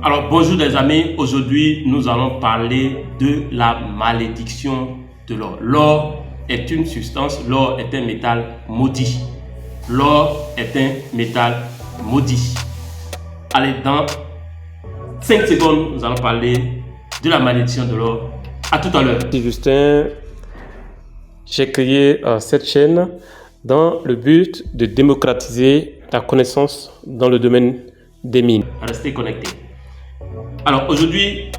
Alors bonjour les amis, aujourd'hui nous allons parler de la malédiction de l'or. L'or est une substance, l'or est un métal maudit. L'or est un métal maudit. Allez, dans 5 secondes, nous allons parler de la malédiction de l'or. À tout à l'heure. Je suis Justin, j'ai créé cette chaîne dans le but de démocratiser la connaissance dans le domaine des mines. Restez connectés. Alors aujourd'hui,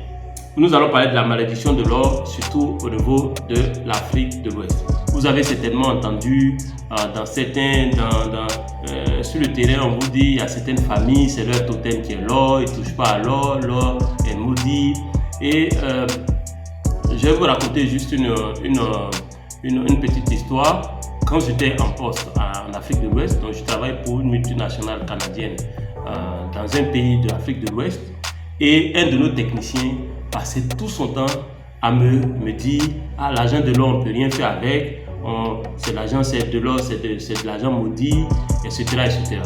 nous allons parler de la malédiction de l'or, surtout au niveau de l'Afrique de l'Ouest. Vous avez certainement entendu sur le terrain, on vous dit il y a certaines familles, c'est leur totem qui est l'or, ils ne touchent pas à l'or, l'or est maudit. Et je vais vous raconter juste une petite histoire. Quand j'étais en poste en Afrique de l'Ouest, donc je travaille pour une multinationale canadienne dans un pays de l'Afrique de l'Ouest. Et un de nos techniciens passait tout son temps à me dire « Ah, l'argent de l'or, on ne peut rien faire avec. C'est l'argent, c'est de l'or, c'est de l'argent maudit, etc. etc. »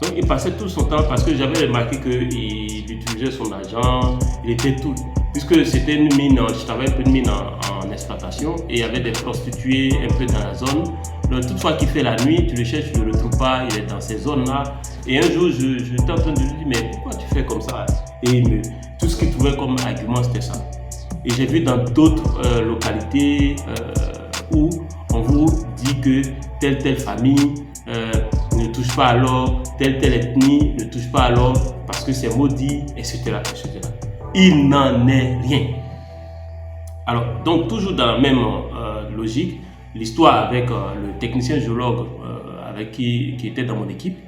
Donc, il passait tout son temps parce que j'avais remarqué qu'il utilisait son argent. Il était tout... Puisque c'était une mine, je travaillais pour une mine en exploitation et il y avait des prostituées un peu dans la zone. Donc, toutefois qu'il fait la nuit, tu le cherches, tu ne le retrouves pas, il est dans ces zones-là. Et un jour, j'étais en train de lui dire, mais pourquoi tu fais comme ça? Et tout ce qu'il trouvait comme argument, c'était ça. Et j'ai vu dans d'autres localités où on vous dit que telle famille ne touche pas à l'or, telle ethnie ne touche pas à l'or parce que c'est maudit, etc., etc. Il n'en est rien. Alors, donc toujours dans la même logique, l'histoire avec le technicien géologue qui était dans mon équipe.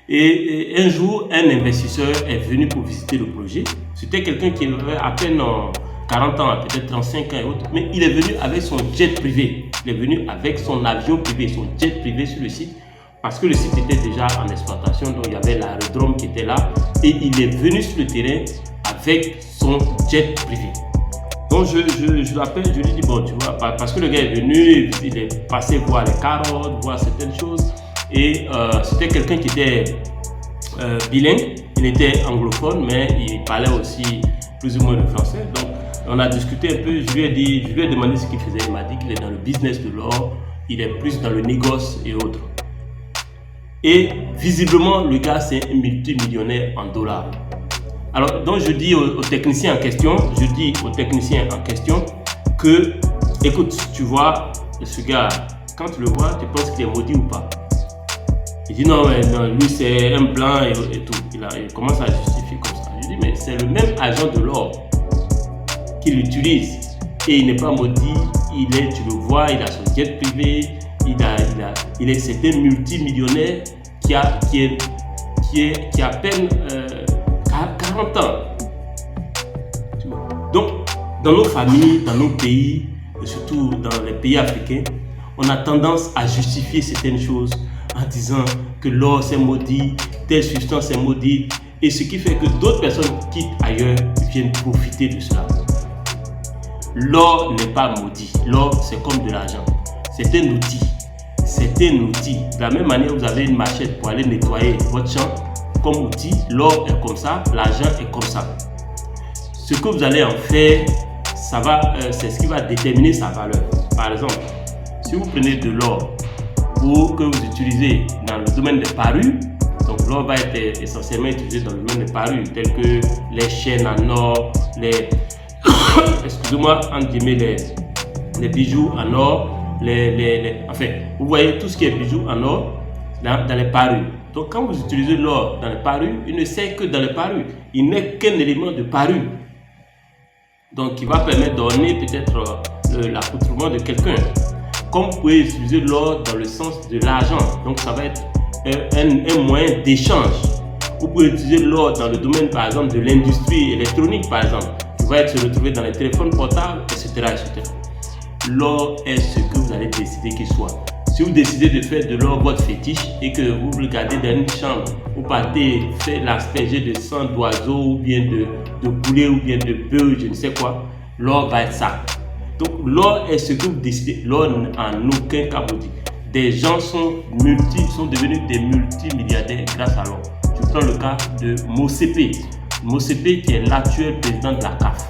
Et un jour, un investisseur est venu pour visiter le projet. C'était quelqu'un qui avait à peine 40 ans, peut-être 35 ans et autres, mais il est venu avec son jet privé. Il est venu avec son avion privé, son jet privé sur le site, parce que le site était déjà en exploitation, donc il y avait l'aérodrome qui était là, et il est venu sur le terrain avec son jet privé. Donc je l'appelle, je lui dis bon, tu vois, parce que le gars est venu, il est passé voir les carottes, voir certaines choses, et c'était quelqu'un qui était bilingue, il était anglophone, mais il parlait aussi plus ou moins le français. Donc on a discuté un peu, je lui ai demandé ce qu'il faisait, il m'a dit qu'il est dans le business de l'or, il est plus dans le négoce et autres. Et visiblement, le gars, c'est un multimillionnaire en dollars. Alors, donc je dis au technicien en question, que, écoute, tu vois, ce gars, quand tu le vois, tu penses qu'il est maudit ou pas? Il dit non, lui c'est un blanc et tout. Il commence à justifier comme ça. Je dis mais c'est le même agent de l'or qu'il utilise et il n'est pas maudit. Tu le vois, il a son jet privé, c'est un multimillionnaire qui a à peine 40 ans. Donc, dans nos familles, dans nos pays, et surtout dans les pays africains, on a tendance à justifier certaines choses en disant que l'or c'est maudit, telle substance est maudite, et ce qui fait que d'autres personnes quittent ailleurs viennent profiter de cela. L'or n'est pas maudit, l'or c'est comme de l'argent, c'est un outil. De la même manière, vous avez une machette pour aller nettoyer votre champ comme outil, l'or est comme ça, l'argent est comme ça. Ce que vous allez en faire, c'est ce qui va déterminer sa valeur. Par exemple, si vous prenez de l'or que vous utilisez dans le domaine des parures, donc l'or va être essentiellement utilisé dans le domaine des parures, tels que les chaînes en or, les bijoux en or, enfin, vous voyez tout ce qui est bijoux en or dans les parures. Donc quand vous utilisez l'or dans les parures, il ne sert que dans les parures. Il n'est qu'un élément de parure. Donc qui va permettre d'orner peut-être l'accoutrement de quelqu'un. Comme vous pouvez utiliser l'or dans le sens de l'argent, donc ça va être un moyen d'échange. Vous pouvez utiliser l'or dans le domaine par exemple de l'industrie électronique par exemple, qui va se retrouver dans les téléphones portables, etc. etc. L'or est ce que vous allez décider qu'il soit. Si vous décidez de faire de l'or votre fétiche et que vous le gardez dans une chambre, vous partez faire l'asperger de sang d'oiseau ou bien de poulet ou bien de bœuf, je ne sais quoi, l'or va être ça. Donc l'or est ce que vous décidez. L'or en aucun cas maudit. Des gens sont devenus des multimilliardaires grâce à l'or. Je prends le cas de Mosepe. Motsepe, qui est l'actuel président de la CAF,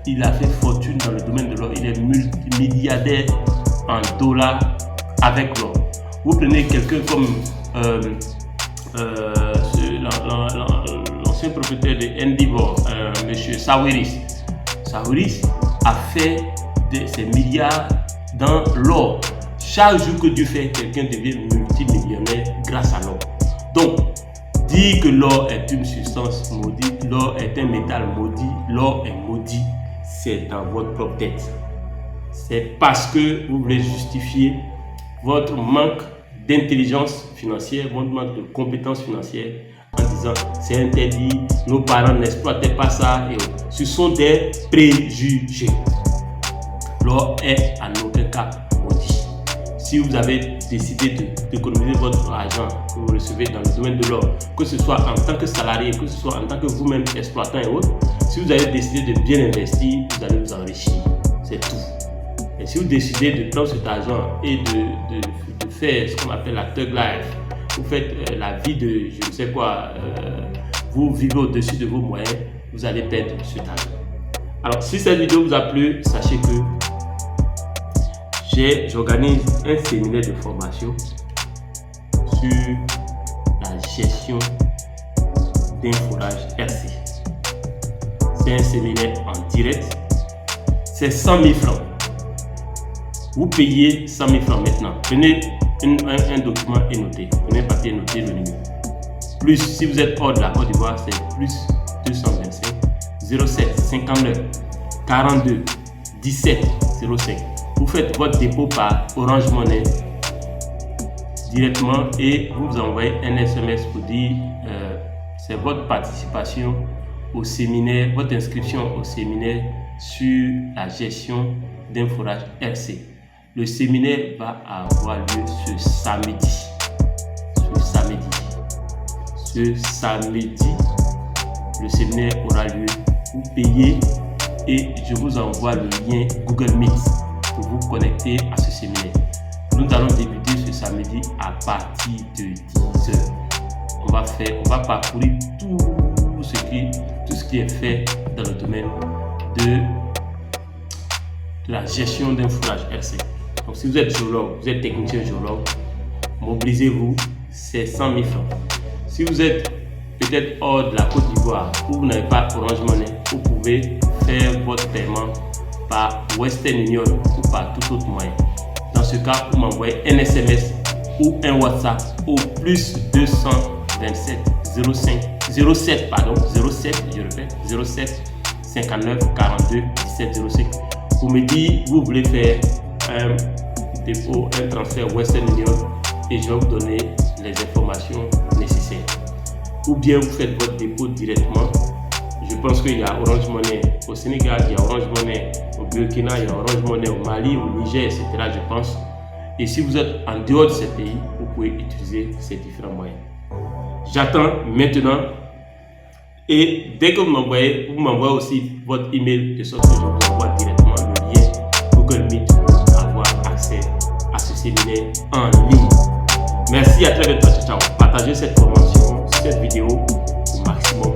il a fait fortune dans le domaine de l'or. Il est multimilliardaire en dollars avec l'or. Vous prenez quelqu'un comme l'ancien propriétaire de Endeavor, M. Sawiris. Sawiris a fait ses milliards dans l'or. Chaque jour que Dieu fait, quelqu'un devient multimillionnaire grâce à l'or. Donc, dire que l'or est une substance maudite, l'or est un métal maudit, l'or est maudit, c'est dans votre propre tête. C'est parce que vous voulez justifier votre manque d'intelligence financière, votre manque de compétences financières en disant c'est interdit, nos parents n'exploitaient pas ça. Et ce sont des préjugés. L'or est en aucun cas maudit. Si vous avez décidé d'économiser votre argent que vous recevez dans le domaine de l'or, que ce soit en tant que salarié, que ce soit en tant que vous-même exploitant et autres, si vous avez décidé de bien investir, vous allez vous enrichir. C'est tout. Et si vous décidez de prendre cet argent et de faire ce qu'on appelle la thug life, vous faites la vie de je ne sais quoi, vous vivez au-dessus de vos moyens, vous allez perdre cet argent. Alors, si cette vidéo vous a plu, sachez que j'organise un séminaire de formation sur la gestion d'un forage RC. C'est un séminaire en direct. C'est 100 000 francs. Vous payez 100 000 francs maintenant. Prenez un document et notez. Prenez un papier et notez le numéro. Plus, si vous êtes hors de la Côte d'Ivoire, c'est plus 225 07 59 42 17 05. Vous faites votre dépôt par Orange Money directement et vous envoyez un SMS pour dire c'est votre participation au séminaire, votre inscription au séminaire sur la gestion d'un forage RC. Le séminaire va avoir lieu ce samedi. Ce samedi, le séminaire aura lieu. Vous payez et je vous envoie le lien Google Meet pour vous connecter à ce séminaire. Nous allons débuter ce samedi à partir de 10h. On va parcourir tout ce qui est fait dans le domaine de la gestion d'un fourrage RC. Donc si vous êtes géologue, vous êtes technicien géologue, mobilisez-vous, c'est 100 000 francs. Si vous êtes peut-être hors de la Côte d'Ivoire ou vous n'avez pas Orange Money, vous pouvez faire votre paiement par Western Union ou par tout autre moyen. Dans ce cas, vous m'envoyez un SMS ou un WhatsApp au plus 227 07 59 42 17 05. Vous me dites, vous voulez faire un dépôt, un transfert Western Union et je vais vous donner les informations nécessaires. Ou bien vous faites votre dépôt directement. Je pense qu'il y a Orange Money au Sénégal, il y a Orange Money au Burkina, il y a Orange Money au Mali, au Niger, etc. je pense. Et si vous êtes en dehors de ces pays, vous pouvez utiliser ces différents moyens. J'attends maintenant. Et dès que vous m'envoyez aussi votre email de sorte que je vous envoie directement le lien Google Meet pour avoir accès à ce séminaire en ligne. Merci, à très bientôt. Ciao. Partagez cette formation, cette vidéo au maximum.